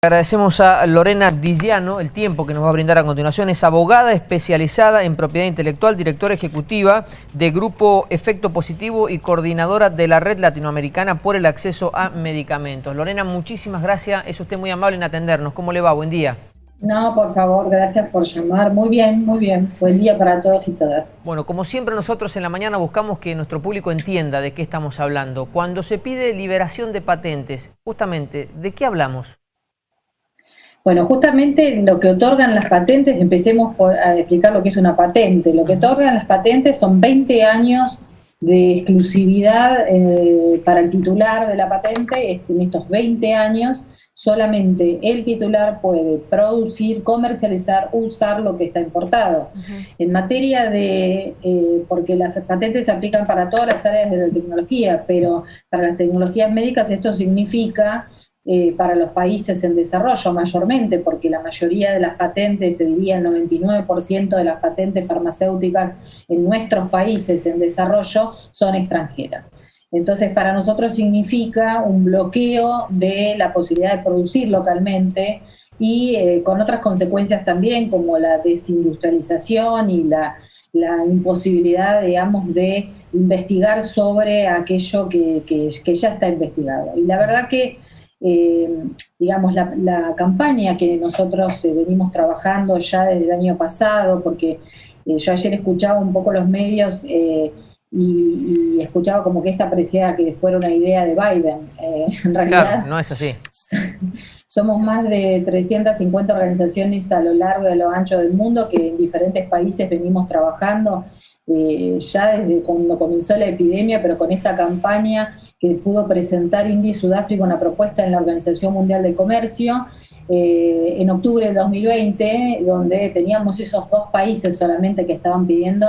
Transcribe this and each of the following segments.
Agradecemos a Lorena Dillano el tiempo que nos va a brindar a continuación. Es abogada especializada en propiedad intelectual, directora ejecutiva de Grupo Efecto Positivo y coordinadora de la Red Latinoamericana por el Acceso a Medicamentos. Lorena, muchísimas gracias. Es usted muy amable en atendernos. ¿Cómo le va? Buen día. No, por favor, gracias por llamar. Muy bien, muy bien. Buen día para todos y todas. Bueno, como siempre nosotros en la mañana buscamos que nuestro público entienda de qué estamos hablando. Cuando se pide liberación de patentes, justamente, ¿de qué hablamos? Bueno, justamente lo que otorgan las patentes, empecemos a explicar lo que es una patente. Lo que otorgan las patentes son 20 años de exclusividad para el titular de la patente. En estos 20 años solamente el titular puede producir, comercializar, usar lo que está importado. En materia de, porque las patentes se aplican para todas las áreas de la tecnología, pero para las tecnologías médicas esto significa para los países en desarrollo mayormente, porque la mayoría de las patentes, te diría el 99% de las patentes farmacéuticas en nuestros países en desarrollo son extranjeras. Entonces, para nosotros significa un bloqueo de la posibilidad de producir localmente y con otras consecuencias también, como la desindustrialización y la imposibilidad, digamos, de investigar sobre aquello que ya está investigado. Y la verdad que digamos, la campaña que nosotros venimos trabajando ya desde el año pasado, porque yo ayer escuchaba un poco los medios y escuchaba como que esta parecía que fuera una idea de Biden. En realidad, Claro, no es así. Somos más de 350 organizaciones a lo largo y a lo ancho del mundo que en diferentes países venimos trabajando ya desde cuando comenzó la epidemia, pero con esta campaña que pudo presentar India y Sudáfrica una propuesta en la Organización Mundial del Comercio en octubre del 2020, donde teníamos esos dos países solamente que estaban pidiendo.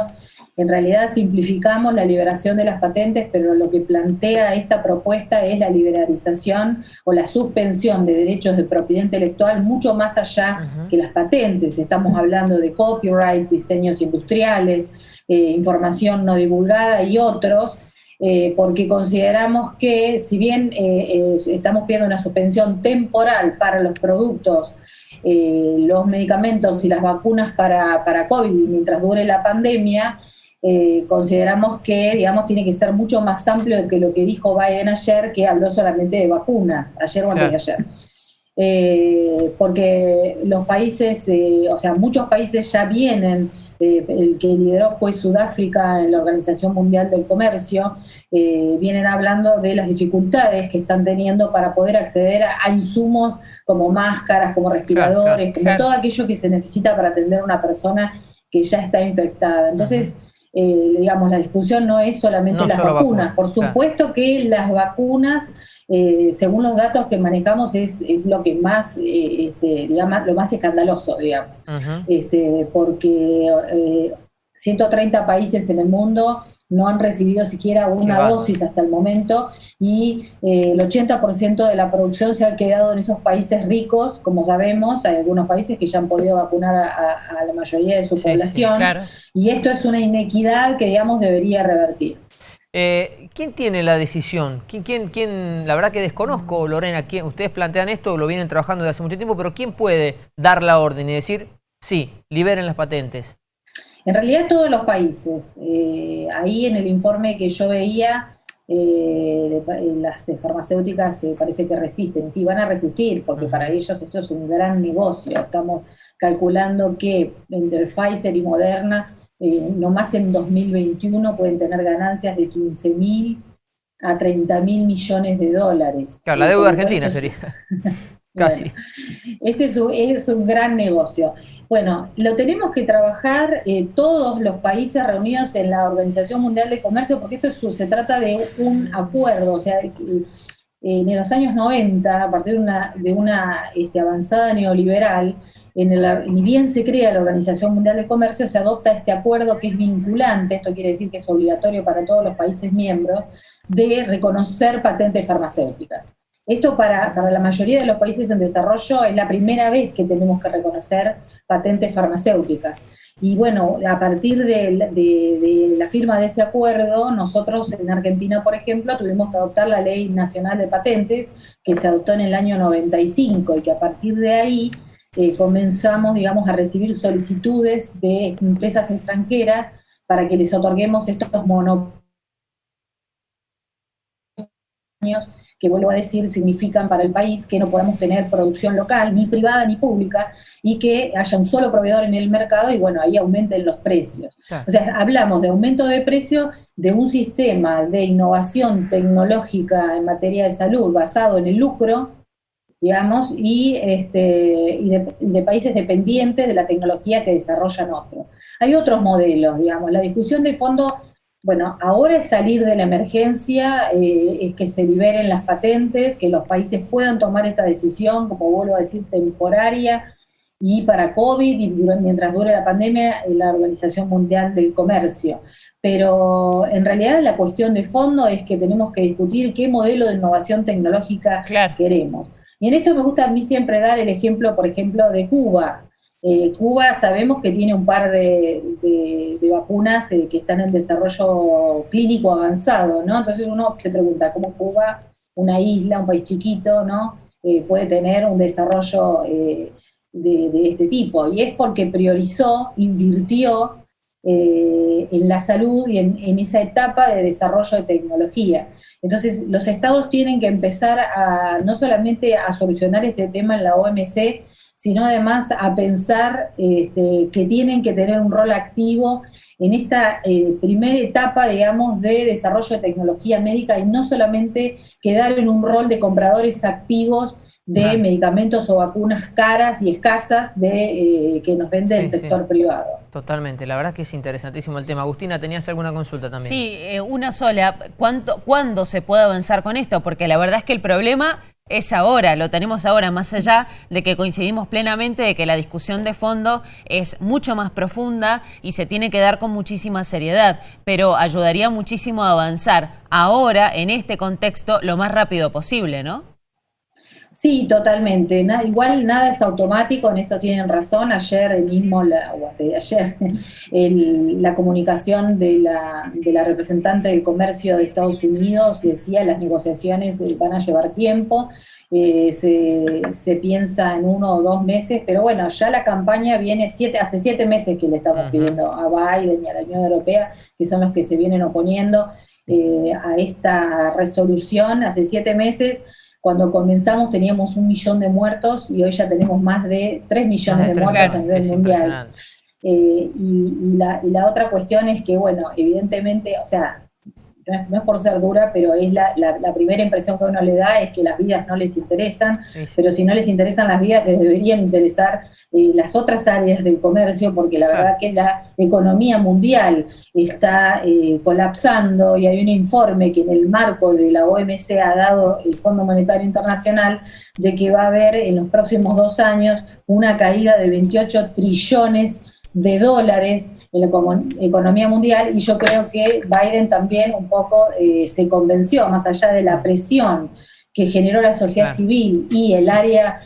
En realidad simplificamos la liberación de las patentes, pero lo que plantea esta propuesta es la liberalización o la suspensión de derechos de propiedad intelectual mucho más allá que las patentes. Estamos hablando de copyright, diseños industriales, información no divulgada y otros, porque consideramos que si bien estamos pidiendo una suspensión temporal para los productos, los medicamentos y las vacunas para COVID mientras dure la pandemia, consideramos que, digamos, tiene que ser mucho más amplio que lo que dijo Biden ayer, que habló solamente de vacunas, ayer o antes de ayer. Porque los países, o sea, muchos países ya vienen, el que lideró fue Sudáfrica en la Organización Mundial del Comercio, vienen hablando de las dificultades que están teniendo para poder acceder a insumos como máscaras, como respiradores, como todo aquello que se necesita para atender a una persona que ya está infectada. Entonces, digamos, la discusión no es solamente las vacunas. Por supuesto que las vacunas, según los datos que manejamos, es lo que más, digamos, lo más escandaloso, digamos. Porque 130 países en el mundo no han recibido siquiera una dosis hasta el momento y el 80% de la producción se ha quedado en esos países ricos, como sabemos. Hay algunos países que ya han podido vacunar a la mayoría de su población, y esto es una inequidad que, digamos, debería revertirse. ¿Quién tiene la decisión? ¿Quién? La verdad que desconozco, Lorena, ustedes plantean esto, lo vienen trabajando desde hace mucho tiempo, pero ¿quién puede dar la orden y decir, sí, liberen las patentes? En realidad todos los países. Ahí en el informe que yo veía, las farmacéuticas parece que resisten. Sí, van a resistir, porque para ellos esto es un gran negocio. Estamos calculando que entre Pfizer y Moderna, nomás en 2021 pueden tener ganancias de 15.000 a 30.000 millones de dólares. Claro, la deuda argentina sería. Casi. Bueno, este es un gran negocio. Bueno, lo tenemos que trabajar todos los países reunidos en la Organización Mundial de Comercio, porque esto se trata de un acuerdo. O sea, en los años 90, a partir de una avanzada neoliberal, ni bien se crea la Organización Mundial de Comercio, se adopta este acuerdo que es vinculante. Esto quiere decir que es obligatorio para todos los países miembros, de reconocer patentes farmacéuticas. Esto para la mayoría de los países en desarrollo es la primera vez que tenemos que reconocer patentes farmacéuticas. Y bueno, a partir de la firma de ese acuerdo, nosotros en Argentina, por ejemplo, tuvimos que adoptar la Ley Nacional de Patentes, que se adoptó en el año 95, y que a partir de ahí comenzamos, digamos, a recibir solicitudes de empresas extranjeras para que les otorguemos estos monopolios que, vuelvo a decir, significan para el país que no podemos tener producción local, ni privada ni pública, y que haya un solo proveedor en el mercado y, bueno, ahí aumenten los precios. Claro. O sea, hablamos de aumento de precio de un sistema de innovación tecnológica en materia de salud basado en el lucro, digamos, y de países dependientes de la tecnología que desarrollan otros. Hay otros modelos, digamos. La discusión de fondo, bueno, ahora es salir de la emergencia, es que se liberen las patentes, que los países puedan tomar esta decisión, como vuelvo a decir, temporaria, y para COVID, y mientras dure la pandemia, la Organización Mundial del Comercio. Pero en realidad la cuestión de fondo es que tenemos que discutir qué modelo de innovación tecnológica queremos. Y en esto me gusta a mí siempre dar el ejemplo, por ejemplo, de Cuba. Cuba sabemos que tiene un par de vacunas que están en desarrollo clínico avanzado, ¿no? Entonces uno se pregunta, ¿cómo Cuba, una isla, un país chiquito, ¿no? Puede tener un desarrollo de este tipo? Y es porque priorizó, invirtió en la salud y en esa etapa de desarrollo de tecnología. Entonces, los estados tienen que empezar no solamente a solucionar este tema en la OMC, sino además a pensar que tienen que tener un rol activo en esta primera etapa, digamos, de desarrollo de tecnología médica y no solamente quedar en un rol de compradores activos de medicamentos o vacunas caras y escasas que nos vende el sector privado. Totalmente, la verdad que es interesantísimo el tema. Agustina, ¿tenías alguna consulta también? Sí, una sola. ¿Cuándo se puede avanzar con esto? Porque la verdad es que el problema es ahora, lo tenemos ahora, más allá de que coincidimos plenamente de que la discusión de fondo es mucho más profunda y se tiene que dar con muchísima seriedad, pero ayudaría muchísimo a avanzar ahora, en este contexto, lo más rápido posible, ¿no? Sí, totalmente. Igual nada es automático, en esto tienen razón. Ayer mismo, la comunicación de la representante del comercio de Estados Unidos decía las negociaciones van a llevar tiempo, se piensa en 1 o 2 meses, pero bueno, ya la campaña viene hace 7 meses que le estamos pidiendo a Biden y a la Unión Europea, que son los que se vienen oponiendo a esta resolución. Hace 7 meses. Cuando comenzamos teníamos 1 millón de muertos y hoy ya tenemos más de 3 millones de muertos a nivel mundial. Y la otra cuestión es que, bueno, evidentemente, o sea, no es por ser dura, pero es la primera impresión que uno le da es que las vidas no les interesan, pero si no les interesan las vidas, les deberían interesar las otras áreas del comercio, porque la verdad que la economía mundial está colapsando, y hay un informe que en el marco de la OMC ha dado el Fondo Monetario Internacional de que va a haber en los próximos 2 años una caída de 28 trillones de dólares en la economía mundial, y yo creo que Biden también un poco se convenció, más allá de la presión que generó la sociedad civil y el área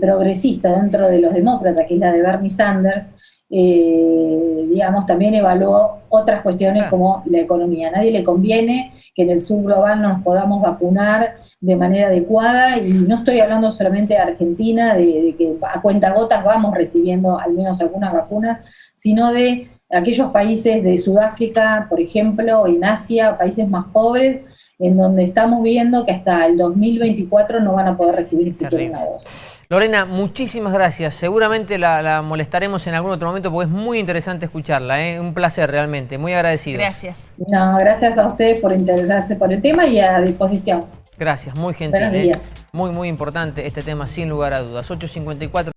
progresista dentro de los demócratas, que es la de Bernie Sanders, digamos, también evaluó otras cuestiones como la economía. A nadie le conviene que en el sur global no nos podamos vacunar de manera adecuada, y no estoy hablando solamente de Argentina, de que a cuentagotas vamos recibiendo al menos algunas vacunas, sino de aquellos países de Sudáfrica, por ejemplo, en Asia, países más pobres, en donde estamos viendo que hasta el 2024 no van a poder recibir ni siquiera una dosis. Lorena, muchísimas gracias. Seguramente la molestaremos en algún otro momento porque es muy interesante escucharla. Un placer realmente, muy agradecido. Gracias. No, gracias a ustedes por interesarse por el tema y a disposición. Gracias, muy gentil. Muy, muy importante este tema, sin lugar a dudas. 8:54.